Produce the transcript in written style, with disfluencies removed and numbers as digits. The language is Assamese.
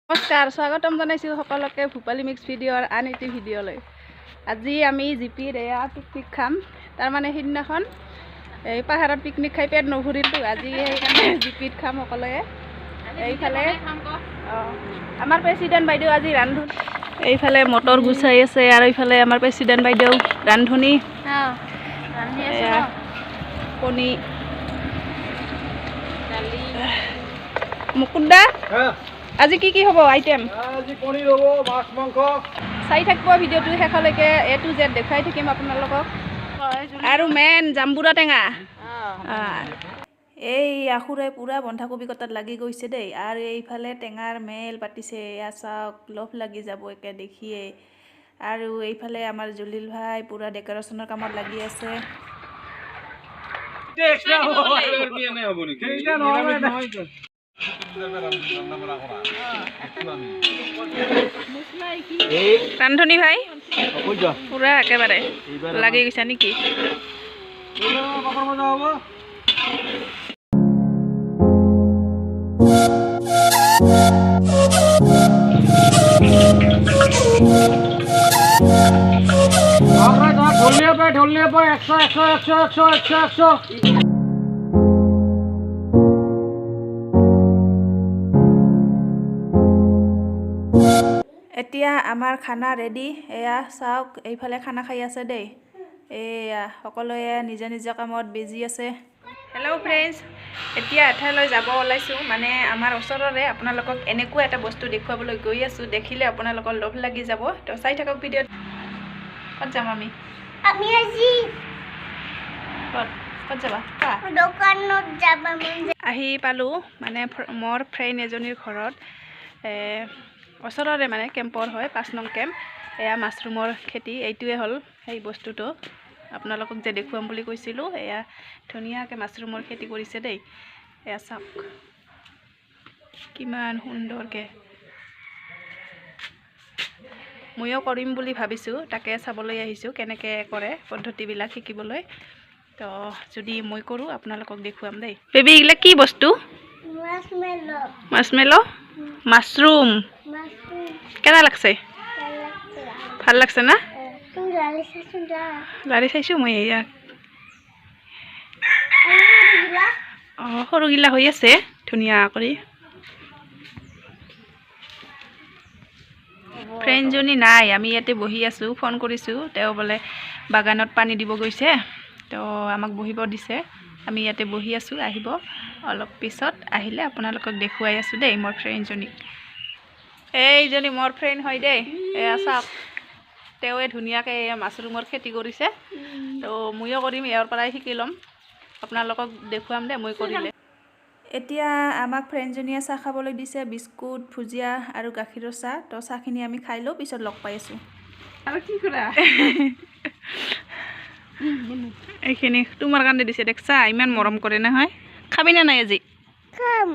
নমস্কাৰ, স্বাগতম জনাইছোঁ সকলোকে ভূপালী মিক্স ভিডিঅ'ৰ আন এটি ভিডিঅ'লৈ। আজি আমি জিপিৰ এয়া পিকনিক খাম। তাৰমানে সেইদিনাখন এই পাহাৰত পিকনিক খাই পেট নভৰিলোঁ, আজি সেইকাৰণে জিপিত খাম সকলোৱে। এইফালে আমাৰ প্ৰেচিডেণ্ট বাইদেউ আজি ৰান্ধনি, এইফালে মটৰ গুচাই আছে আৰু এইফালে আমাৰ প্ৰেচিডেণ্ট বাইদেউ ৰান্ধনি কণী মুকুন্দা। আজি কি হ'ব আইটেম? আজি কণী হ'ব, মাছ মাংস। চাই থাকিব ভিডিঅ'টো শেষলৈকে, A to Z দেখাই থাকিম আপোনালোকক। আৰু মেইন জাম্বুৰা টেঙা। এই আখুৰাই পূৰা বন্ধাকবি কটাত লাগি গৈছে দেই। আৰু এইফালে টেঙাৰ মেল পাতিছে, এয়া চাওক, লোভ লাগি যাব একে দেখিয়ে। আৰু এইফালে আমাৰ জলিল ভাই পূৰা ডেক'ৰেশ্যনৰ কামত লাগি আছে। ৰান্ধনি ভাই পুৰা একেবাৰে লাগি গৈছা নেকি? ঢোলিয়ে পাই 100। এতিয়া আমাৰ খানা ৰেডি। এয়া চাওক, এইফালে খানা খাই আছে দেই। এয়া সকলোৱে নিজা নিজা কামত বিজি আছে। হেল্ল' ফ্ৰেণ্ডছ, এতিয়া এঠাইলৈ যাব ওলাইছোঁ, মানে আমাৰ ওচৰৰে। আপোনালোকক এনেকুৱা এটা বস্তু দেখুৱাবলৈ গৈ আছোঁ, দেখিলে আপোনালোকৰ লোভ লাগি যাব। তো চাই থাকক ভিডিঅ'ত। ক'ত যাম আমি? আজি ক'ত যাবা? দোকানত যাব। আহি পালোঁ মানে মোৰ ফ্ৰেণ্ড এজনীৰ ঘৰত। ওচৰৰে মানে কেম্পৰ হয়, 5 নং কেম্প। এয়া মাছৰুমৰ খেতি, এইটোৱে হ'ল সেই বস্তুটো আপোনালোকক যে দেখুৱাম বুলি কৈছিলোঁ। এয়া ধুনীয়াকৈ মাছৰুমৰ খেতি কৰিছে দেই। এয়া চাওক কিমান সুন্দৰকৈ। ময়ো কৰিম বুলি ভাবিছোঁ, তাকে চাবলৈ আহিছোঁ কেনেকৈ কৰে পদ্ধতিবিলাক শিকিবলৈ। তো যদি মই কৰোঁ আপোনালোকক দেখুৱাম দেই। বেবী, এইবিলাক কি বস্তু? মাছমেলো, মাছৰুম। কেনে লাগছে? ভাল লাগছে না? লাৰি চাইছোঁ মই। এয়া সৰুগিলা হৈ আছে ধুনীয়া কৰি। ফ্ৰেণ্ডজনী নাই, আমি ইয়াতে বহি আছোঁ। ফোন কৰিছোঁ, তেওঁ বোলে বাগানত পানী দিব গৈছে, তো আমাক বহিব দিছে। আমি ইয়াতে বহি আছোঁ, আহিব অলপ পিছত। আহিলে আপোনালোকক দেখুৱাই আছোঁ দেই মোৰ ফ্ৰেণ্ডজনীক। এইজনী মোৰ ফ্ৰেণ্ড হয় দেই। এয়া চাওক, তেওঁৱে ধুনীয়াকৈ মাছৰুমৰ খেতি কৰিছে। তো ময়ো কৰিম, ইয়াৰ পৰাই শিকি ল'ম, আপোনালোকক দেখুৱাম দেই মই কৰিলে। এতিয়া আমাক ফ্ৰেণ্ডজনীয়ে চাহ খাবলৈ দিছে, বিস্কুট, ভুজিয়া আৰু গাখীৰৰ চাহ। তো চাহখিনি আমি খাই লওঁ, পিছত লগ পাই আছোঁ। আৰু কি কৰা এইখিনি তোমাৰ কাৰণে দিছে, দেখছা ইমান মৰম কৰে নহয়। খাবি নে নাই আজি? খাম।